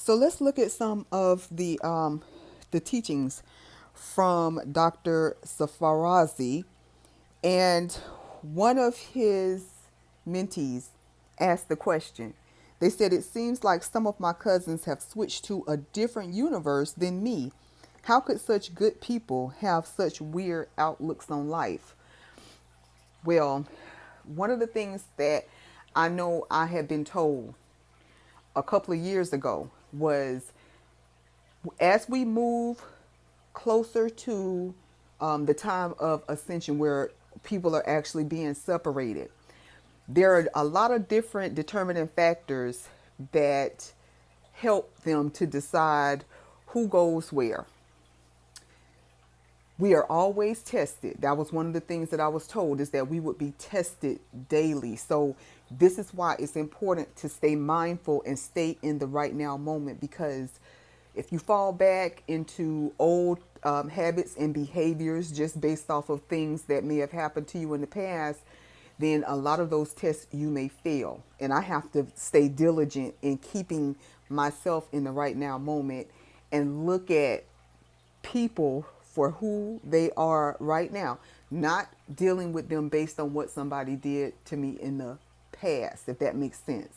So let's look at some of the teachings from Dr. Safarazi. And one of his mentees asked the question. They said, "It seems like some of my cousins have switched to a different universe than me. How could such good people have such weird outlooks on life?" Well, one of the things that I know I had been told a couple of years ago was, as we move closer to the time of ascension where people are actually being separated, there are a lot of different determining factors that help them to decide who goes where. We are always tested. That was one of the things that I was told, is that we would be tested daily. So this is why it's important to stay mindful and stay in the right now moment, because if you fall back into old habits and behaviors just based off of things that may have happened to you in the past, then a lot of those tests you may fail. And I have to stay diligent in keeping myself in the right now moment and look at people for who they are right now, not dealing with them based on what somebody did to me in the past, if that makes sense.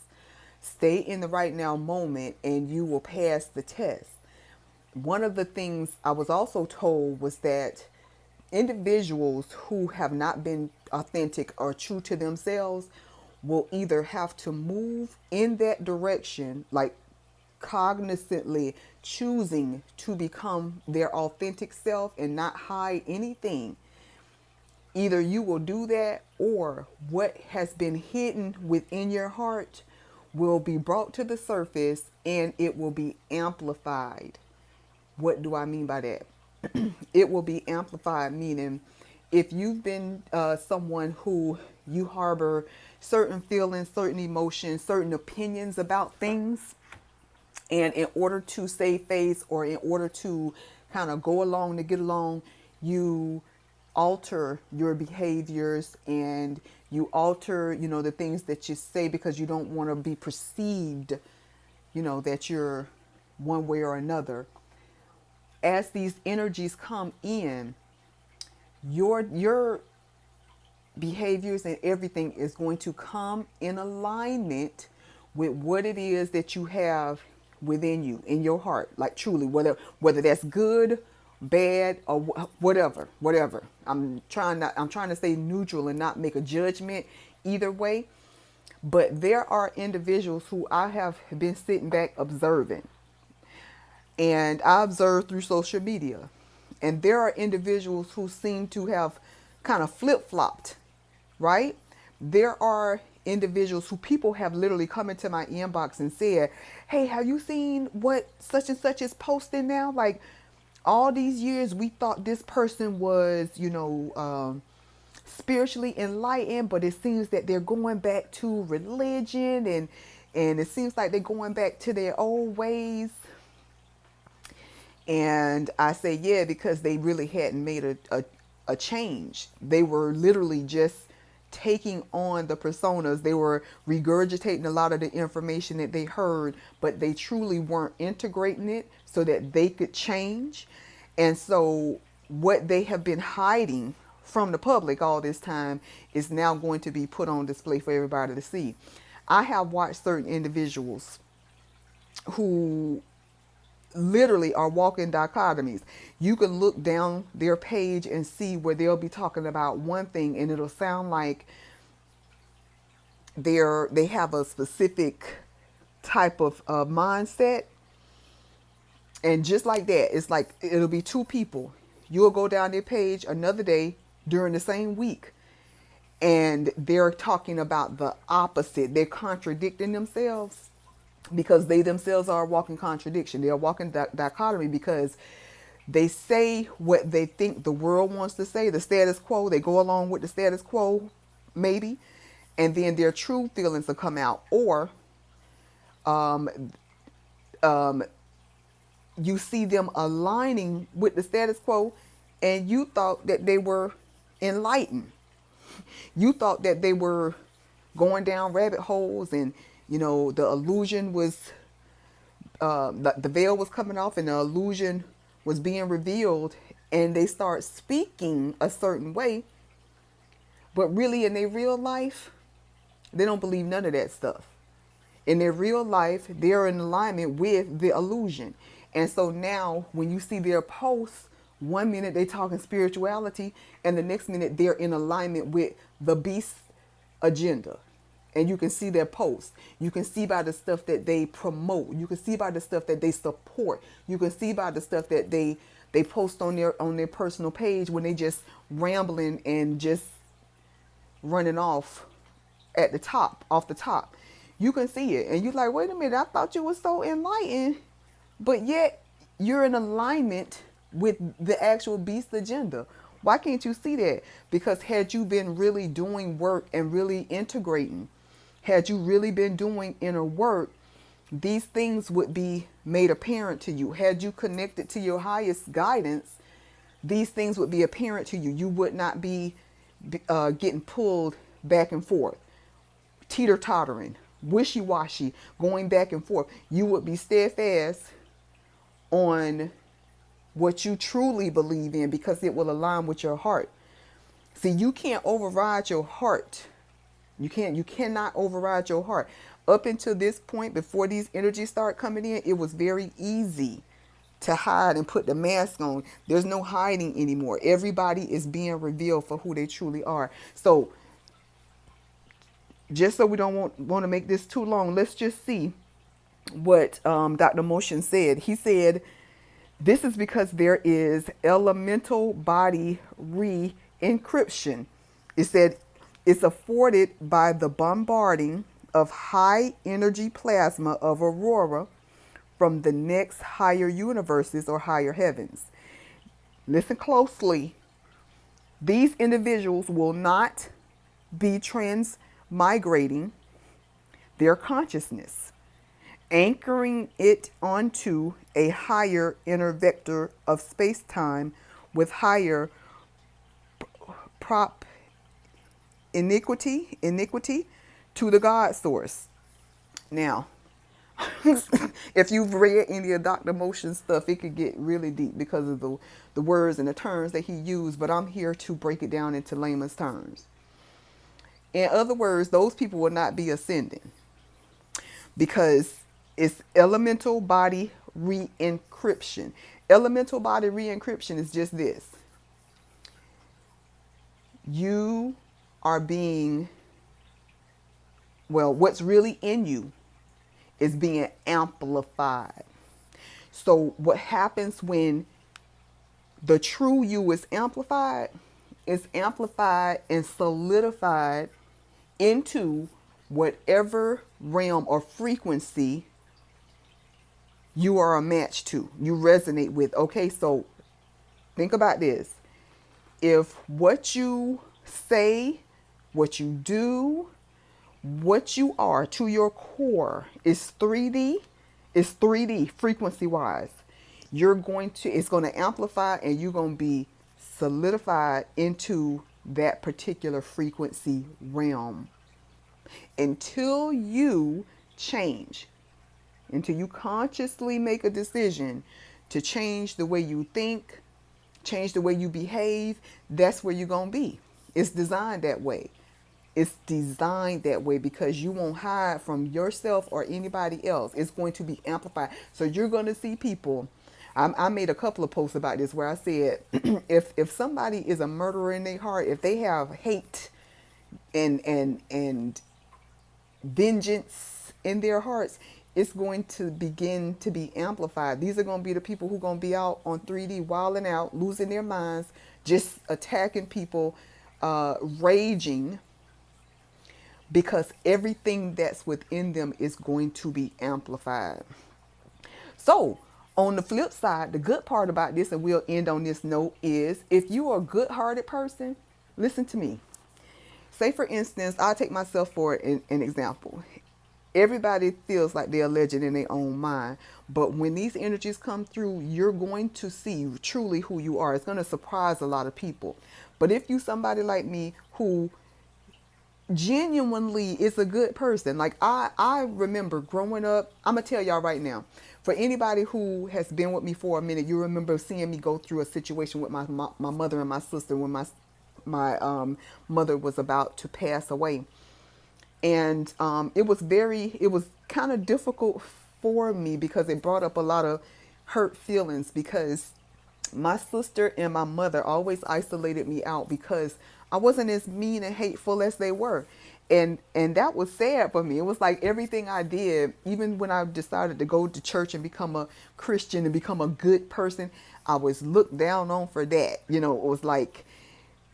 Stay in the right now moment and you will pass the test. One of the things I was also told was that individuals who have not been authentic or true to themselves will either have to move in that direction, like cognizantly choosing to become their authentic self and not hide anything. Either you will do that, or what has been hidden within your heart will be brought to the surface and it will be amplified. What do I mean by that? It will be amplified, meaning if you've been someone who you harbor certain feelings, certain emotions, certain opinions about things, and in order to save face or in order to kind of go along to get along, you alter your behaviors and you alter, the things that you say because you don't want to be perceived, that you're one way or another. As these energies come in, your behaviors and everything is going to come in alignment with what it is that you have within you, in your heart, like truly, whether that's good, bad, or whatever. I'm trying to stay neutral and not make a judgment either way. But there are individuals who I have been sitting back observing, and I observe through social media, and there are individuals who seem to have kind of flip-flopped, right? There are individuals who people have literally come into my inbox and said, "Hey, have you seen what such and such is posting now? Like, all these years we thought this person was, spiritually enlightened, but it seems that they're going back to religion, and it seems like they're going back to their old ways." And I say, yeah, because they really hadn't made a change. They were literally just taking on the personas. They were regurgitating a lot of the information that they heard, but they truly weren't integrating it so that they could change. And so what they have been hiding from the public all this time is now going to be put on display for everybody to see. I have watched certain individuals who literally are walking dichotomies. You can look down their page and see where they'll be talking about one thing and it'll sound like they have a specific type of mindset. And just like that, it's like it'll be two people. You'll go down their page another day during the same week and they're talking about the opposite. They're contradicting themselves because they themselves are a walking contradiction. They're a walking dichotomy because they say what they think the world wants to say, the status quo. They go along with the status quo, maybe, and then their true feelings will come out. Or um, um, you see them aligning with the status quo, and you thought that they were enlightened. You thought that they were going down rabbit holes, and the illusion was the veil was coming off and the illusion was being revealed, and they start speaking a certain way, but really in their real life, they don't believe none of that stuff. In their real life, they're in alignment with the illusion. And so now when you see their posts, one minute they talking spirituality and the next minute they're in alignment with the beast agenda. And you can see their posts. You can see by the stuff that they promote. You can see by the stuff that they support. You can see by the stuff that they post on their personal page when they just rambling and just running off off the top. You can see it. And you're like, wait a minute, I thought you were so enlightened. But yet you're in alignment with the actual beast agenda. Why can't you see that? Because had you been really doing work and really integrating, had you really been doing inner work, these things would be made apparent to you. Had you connected to your highest guidance, these things would be apparent to you. You would not be getting pulled back and forth, teeter-tottering, wishy-washy, going back and forth. You would be steadfast on what you truly believe in because it will align with your heart. See, you can't override your heart. You cannot override your heart. Up until this point, before these energies start coming in, it was very easy to hide and put the mask on. There's no hiding anymore. Everybody is being revealed for who they truly are. So just so we don't want to make this too long, let's just see what Dr. Motion said. He said, this is because there is elemental body re-encryption. It said it's afforded by the bombarding of high energy plasma of aurora from the next higher universes or higher heavens. Listen closely. These individuals will not be transmigrating their consciousness, anchoring it onto a higher inner vector of space-time with higher prop iniquity to the God source. Now, if you've read any of Dr. Motion's stuff, it could get really deep because of the words and the terms that he used, but I'm here to break it down into layman's terms. In other words, those people will not be ascending because it's elemental body re-encryption. Elemental body re-encryption is just this. You are being, what's really in you is being amplified. So what happens when the true you is amplified and solidified into whatever realm or frequency you are a match to, you resonate with. Okay, so think about this. If what you say, what you do, what you are to your core is 3D, frequency wise, it's going to amplify and you're going to be solidified into that particular frequency realm until you change, until you consciously make a decision to change the way you think, change the way you behave. That's where you're going to be. It's designed that way. It's designed that way because you won't hide from yourself or anybody else. It's going to be amplified. So you're going to see people. I made a couple of posts about this where I said, if somebody is a murderer in their heart, if they have hate and vengeance in their hearts, it's going to begin to be amplified. These are going to be the people who are going to be out on 3D, wilding out, losing their minds, just attacking people, raging, because everything that's within them is going to be amplified. So on the flip side, the good part about this, and we'll end on this note, is if you are a good-hearted person, listen to me. Say, for instance, I'll take myself for an example. Everybody feels like they're a legend in their own mind. But when these energies come through, you're going to see truly who you are. It's going to surprise a lot of people. But if you somebody like me who genuinely is a good person. Like I remember growing up, I'm gonna tell y'all right now, for anybody who has been with me for a minute, you remember seeing me go through a situation with my mother and my sister when my mother was about to pass away. And it was kind of difficult for me because it brought up a lot of hurt feelings, because my sister and my mother always isolated me out because I wasn't as mean and hateful as they were. And that was sad for me. It was like everything I did, even when I decided to go to church and become a Christian and become a good person, I was looked down on for that. It was like,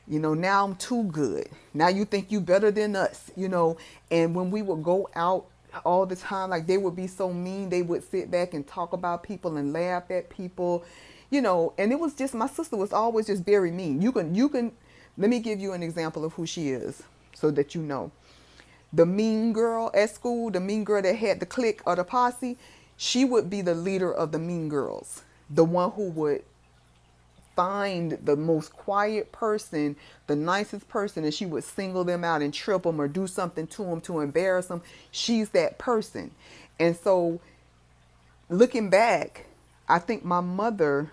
now I'm too good. Now you think you better than us. And when we would go out all the time, like they would be so mean, they would sit back and talk about people and laugh at people. And it was just, my sister was always just very mean. You can, let me give you an example of who she is so that you know. The mean girl at school, the mean girl that had the clique or the posse, she would be the leader of the mean girls. The one who would find the most quiet person, the nicest person, and she would single them out and trip them or do something to them to embarrass them. She's that person. And so looking back, I think my mother,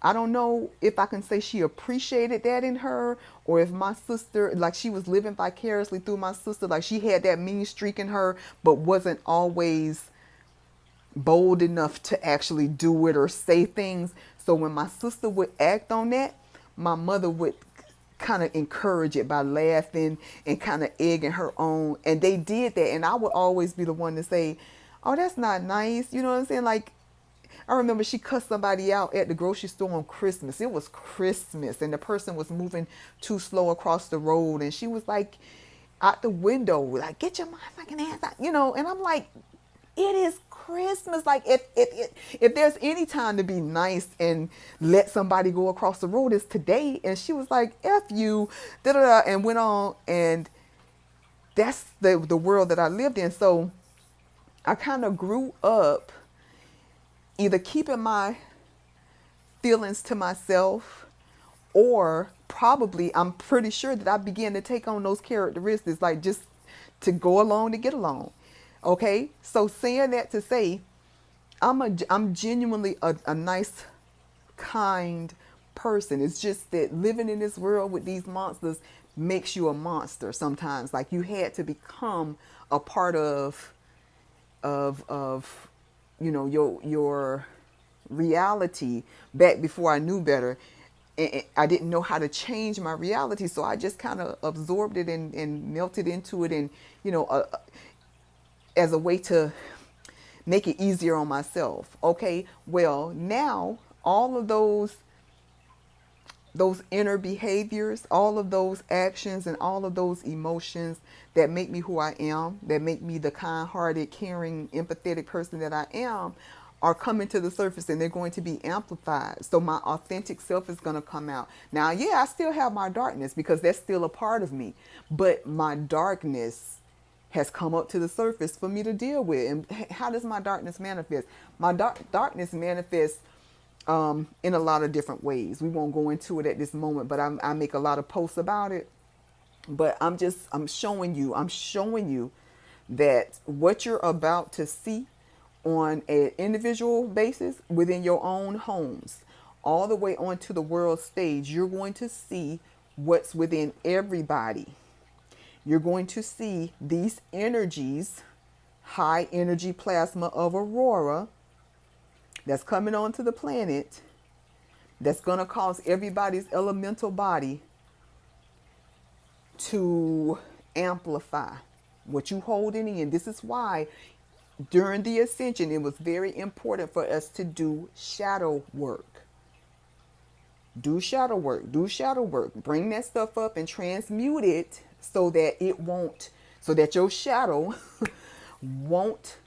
I don't know if I can say she appreciated that in her, or if my sister, like she was living vicariously through my sister, like she had that mean streak in her, but wasn't always bold enough to actually do it or say things. So when my sister would act on that, my mother would kind of encourage it by laughing and kind of egging her on. And they did that. And I would always be the one to say, oh, that's not nice. You know what I'm saying? Like, I remember she cussed somebody out at the grocery store on Christmas. It was Christmas and the person was moving too slow across the road. And she was like out the window, like, get your motherfucking ass out, and I'm like, it is Christmas. Like if there's any time to be nice and let somebody go across the road, it's today. And she was like, F you, da da da, and went on. And that's the world that I lived in. So I kind of grew up either keeping my feelings to myself, or probably, I'm pretty sure that I began to take on those characteristics, like just to go along to get along. Okay, so saying that to say, I'm genuinely a nice, kind person. It's just that living in this world with these monsters makes you a monster sometimes. Like you had to become a part of your reality back before I knew better. And I didn't know how to change my reality, so I just kind of absorbed it and melted into it, and as a way to make it easier on myself. Okay, well, now all of those inner behaviors, all of those actions and all of those emotions that make me who I am, that make me the kind-hearted, caring, empathetic person that I am, are coming to the surface, and they're going to be amplified. So my authentic self is going to come out. Now, yeah, I still have my darkness because that's still a part of me, but my darkness has come up to the surface for me to deal with. And how does my darkness manifest? My darkness manifests in a lot of different ways. We won't go into it at this moment, but I make a lot of posts about it. But I'm showing you that what you're about to see on an individual basis within your own homes, all the way onto the world stage, you're going to see what's within everybody. You're going to see these energies, high energy plasma of aurora that's coming onto the planet, that's going to cause everybody's elemental body to amplify what you holding in. This is why during the ascension, it was very important for us to do shadow work. Do shadow work. Do shadow work. Bring that stuff up and transmute it so that so that your shadow won't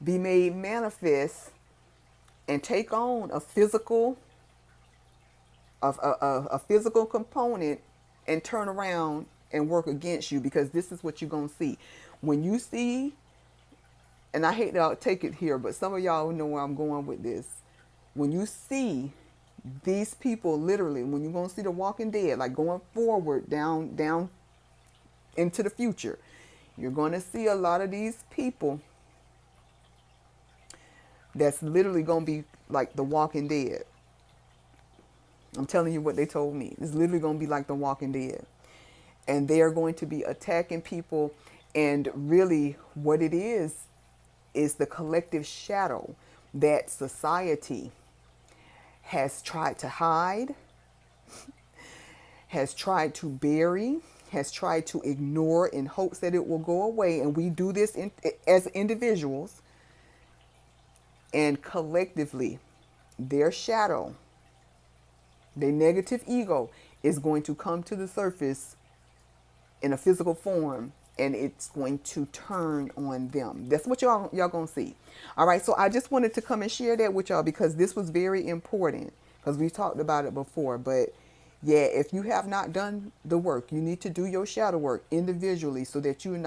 be made manifest and take on a physical component and turn around and work against you, because this is what you're going to see. When you see, and I hate to take it here, but some of y'all know where I'm going with this. When you see these people, literally, when you're going to see the Walking Dead, like going forward down into the future, you're going to see a lot of these people that's literally going to be like the Walking Dead. I'm telling you what they told me. It's literally going to be like the Walking Dead. And they are going to be attacking people. And really what it is the collective shadow that society has tried to hide, has tried to bury, has tried to ignore in hopes that it will go away. And we do this as individuals, and collectively, their shadow, their negative ego is going to come to the surface in a physical form, and it's going to turn on them. That's what y'all gonna see. All right, so I just wanted to come and share that with y'all because this was very important, because we talked about it before. But yeah, if you have not done the work, you need to do your shadow work individually so that you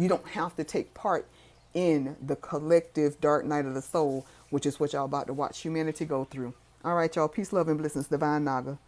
don't have to take part in the collective dark night of the soul, which is what y'all about to watch humanity go through. All right, y'all. Peace, love, and blessings. Divine Naga.